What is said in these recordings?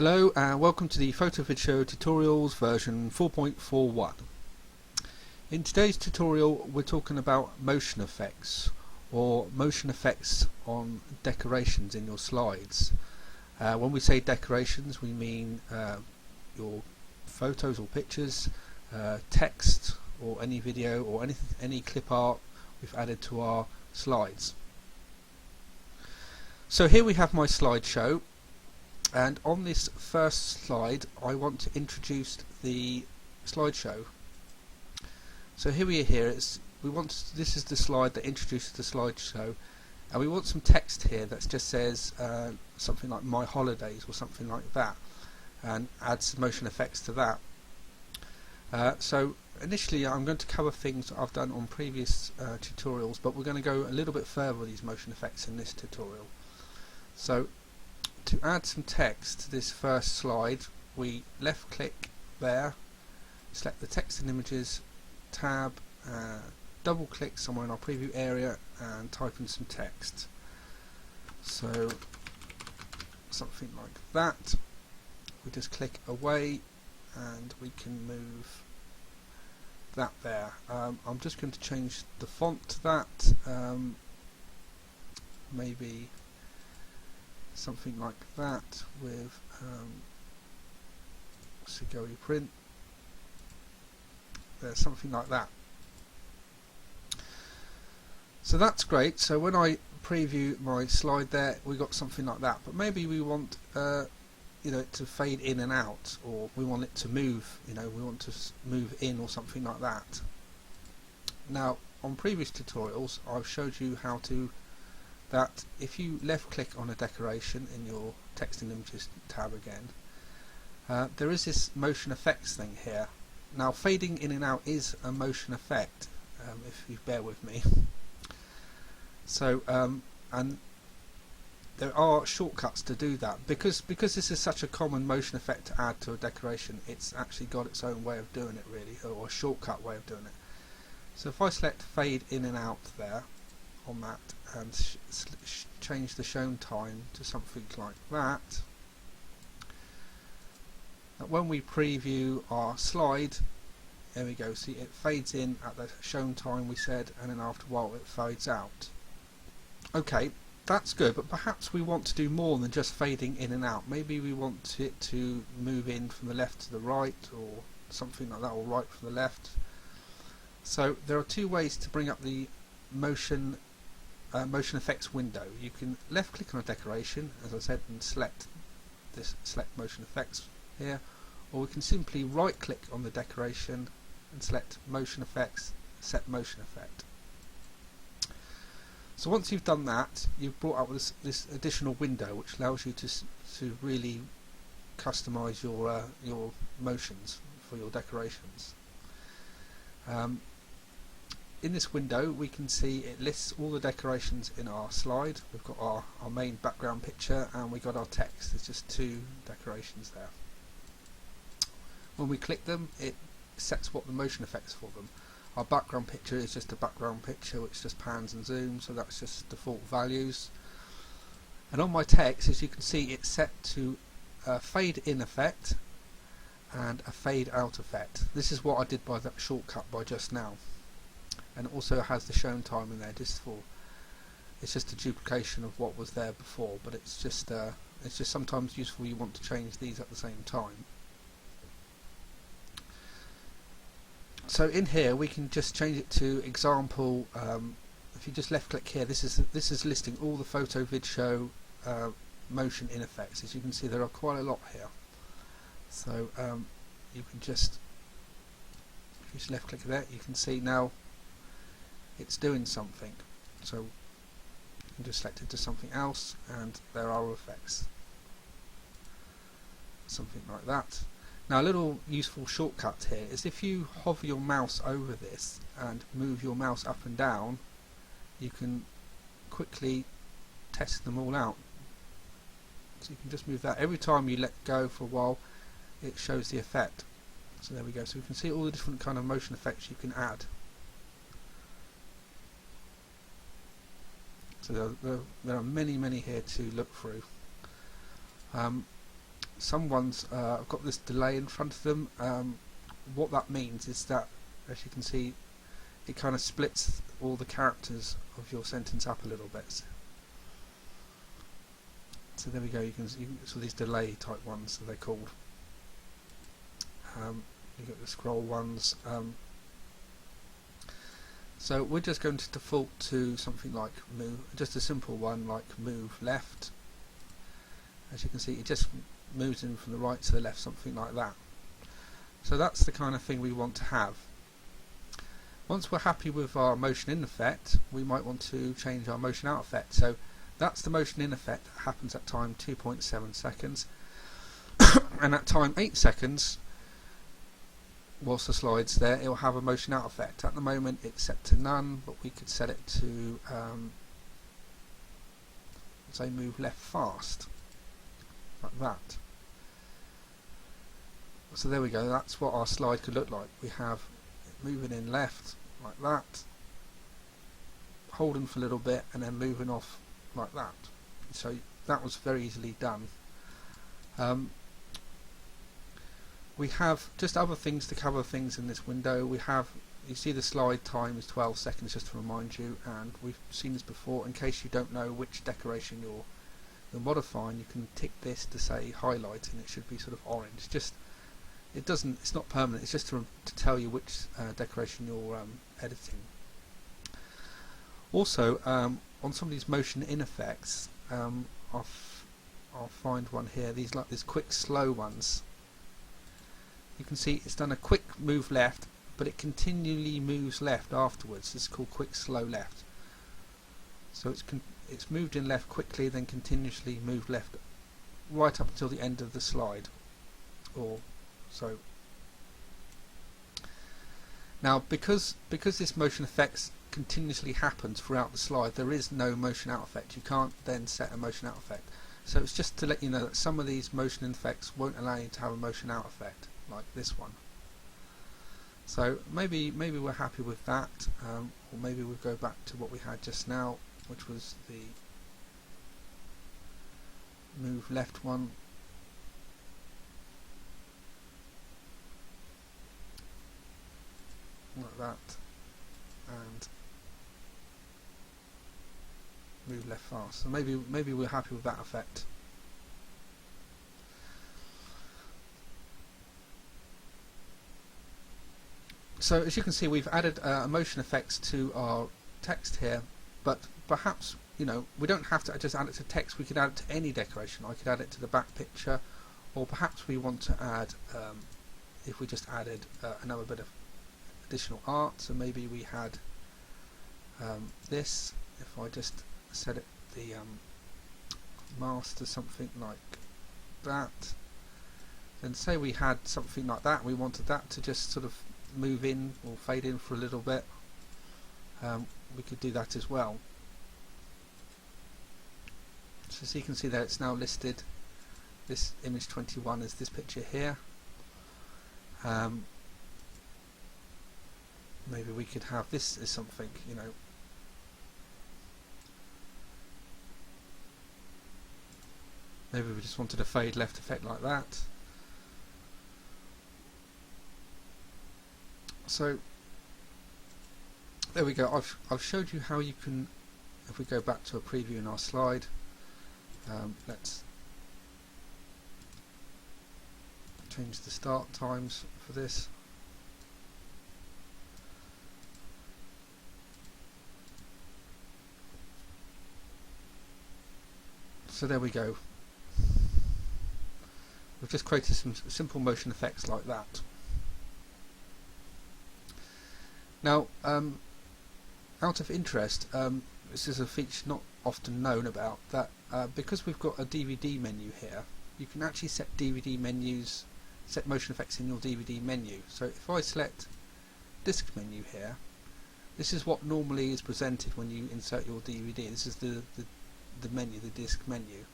Hello and welcome to the PhotoVidShow tutorials version 4.41. In today's tutorial we're talking about motion effects, or motion effects on decorations in your slides. When we say decorations we mean your photos or pictures, text or any video or any clip art we've added to our slides. So here we have my slideshow. And on this first slide I want to introduce the slideshow. So here we are here, this is the slide that introduces the slideshow, and we want some text here that just says something like my holidays or something like that, and add some motion effects to that. So initially I'm going to cover things that I've done on previous tutorials, but we're going to go a little bit further with these motion effects in this tutorial. So to add some text to this first slide, we left click there, select the text and images tab, double click somewhere in our preview area and type in some text. So something like that. We just click away and we can move that there. I'm just going to change the font to that, maybe something like that with Segoe print. There's something like that. So that's great. So when I preview my slide there, we got something like that. But maybe we want it to fade in and out, or we want it to move. We want to move in or something like that. Now, on previous tutorials, I've showed you how to. That if you left click on a decoration in your text and images tab again, there is this motion effects thing here. Now fading in and out is a motion effect, if you bear with me. So and there are shortcuts to do that, because this is such a common motion effect to add to a decoration. It's actually got its own way of doing it, really, or a shortcut way of doing it. So if I select fade in and out there on that and change the shown time to something like that, when we preview our slide, there we go, see it fades in at the shown time we said, and then after a while it fades out. Okay, that's good, but perhaps we want to do more than just fading in and out. Maybe we want it to move in from the left to the right, or something like that, or right from the left. So there are two ways to bring up the motion effects window. You can left click on a decoration, as I said, and select motion effects here, or we can simply right click on the decoration and select motion effects, set motion effect. So once you've done that, you've brought up this additional window which allows you to really customize your motions for your decorations. In this window we can see it lists all the decorations in our slide. We've got our main background picture and we've got our text. There's just two decorations there. When we click them, it sets what the motion effects for them. Our background picture is just a background picture which just pans and zooms, so that's just default values. And on my text, as you can see, it's set to a fade in effect and a fade out effect. This is what I did by that shortcut by just now. And it also has the shown time in there, it's just a duplication of what was there before, but it's just sometimes useful. You want to change these at the same time. So in here we can just change it to example. If you just left click here, this is listing all the PhotoVidShow motion in effects. As you can see, there are quite a lot here. So you can just, if you just left click there, you can see now it's doing something. So you can just select it to something else and there are effects, something like that. Now a little useful shortcut here is if you hover your mouse over this and move your mouse up and down, you can quickly test them all out. So you can just move that. Every time you let go for a while it shows the effect. So there we go. So we can see all the different kind of motion effects you can add. So there are many here to look through. some ones have got this delay in front of them. What that means is that, as you can see, it kind of splits all the characters of your sentence up a little bit. So there we go. You can so these delay type ones, so they're called. You got the scroll ones. So we're just going to default to something like move, just a simple one like move left. As you can see, it just moves in from the right to the left, something like that. So that's the kind of thing we want to have. Once we're happy with our motion in effect, we might want to change our motion out effect. So that's the motion in effect that happens at time 2.7 seconds. And at time 8 seconds, whilst the slide's there, it will have a motion out effect. At the moment it's set to none, but we could set it to say move left fast, like that. So there we go, that's what our slide could look like. We have it moving in left like that, holding for a little bit, and then moving off like that. So that was very easily done. We have just other things to cover things in this window. We have, you see the slide time is 12 seconds, just to remind you, and we've seen this before. In case you don't know which decoration you're modifying, you can tick this to say highlight, and it should be sort of orange. Just it's not permanent. It's just to tell you which decoration you're editing. Also, on some of these motion in effects, I'll find one here. These quick slow ones. You can see it's done a quick move left, but it continually moves left afterwards. This is called quick slow left. So it's moved in left quickly, then continuously moved left right up until the end of the slide. So now, because this motion effects continuously happens throughout the slide, there is no motion out effect. You can't then set a motion out effect. So it's just to let you know that some of these motion effects won't allow you to have a motion out effect, like this one. So maybe we're happy with that, or maybe we'll go back to what we had just now, which was the move left one. Like that, and move left fast. So maybe we're happy with that effect. So as you can see, we've added motion effects to our text here, but perhaps, you know, we don't have to just add it to text. We could add it to any decoration. I could add it to the back picture, or perhaps we want to add, if we just added another bit of additional art. So maybe we had this. If I just set it the master something like that, then say we had something like that. We wanted that to just sort of move in or fade in for a little bit. We could do that as well. So as you can see there, it's now listed. This image 21 is this picture here. Maybe we could have this as something, you know. Maybe we just wanted a fade left effect like that. So there we go. I've showed you how you can, if we go back to a preview in our slide, let's change the start times for this. So there we go. We've just created some simple motion effects like that. Now, out of interest, this is a feature not often known about, that because we've got a DVD menu here, you can actually set DVD menus, set motion effects in your DVD menu. So if I select disc menu here, this is what normally is presented when you insert your DVD. This is the menu, the disc menu.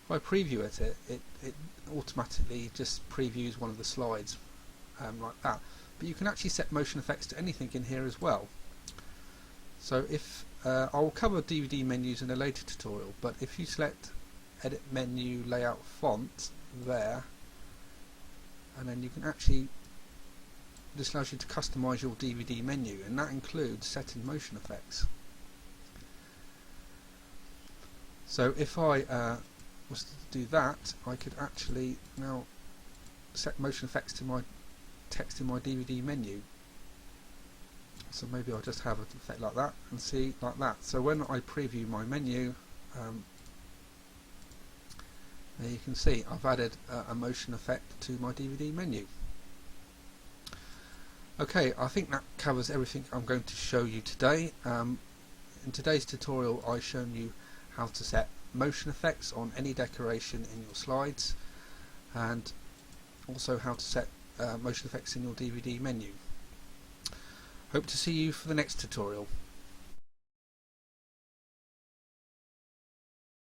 If I preview it automatically just previews one of the slides like that. But you can actually set motion effects to anything in here as well. So if I'll cover DVD menus in a later tutorial, but if you select edit menu layout font, there, and then you can actually, this allows you to customize your DVD menu, and that includes setting motion effects. So if I was to do that, I could actually now set motion effects to my text in my DVD menu. So maybe I'll just have an effect like that and see like that. So when I preview my menu, there you can see I've added a motion effect to my DVD menu. Okay, I think that covers everything I'm going to show you today. In today's tutorial I've shown you how to set motion effects on any decoration in your slides, and also how to set motion effects in your DVD menu. Hope to see you for the next tutorial.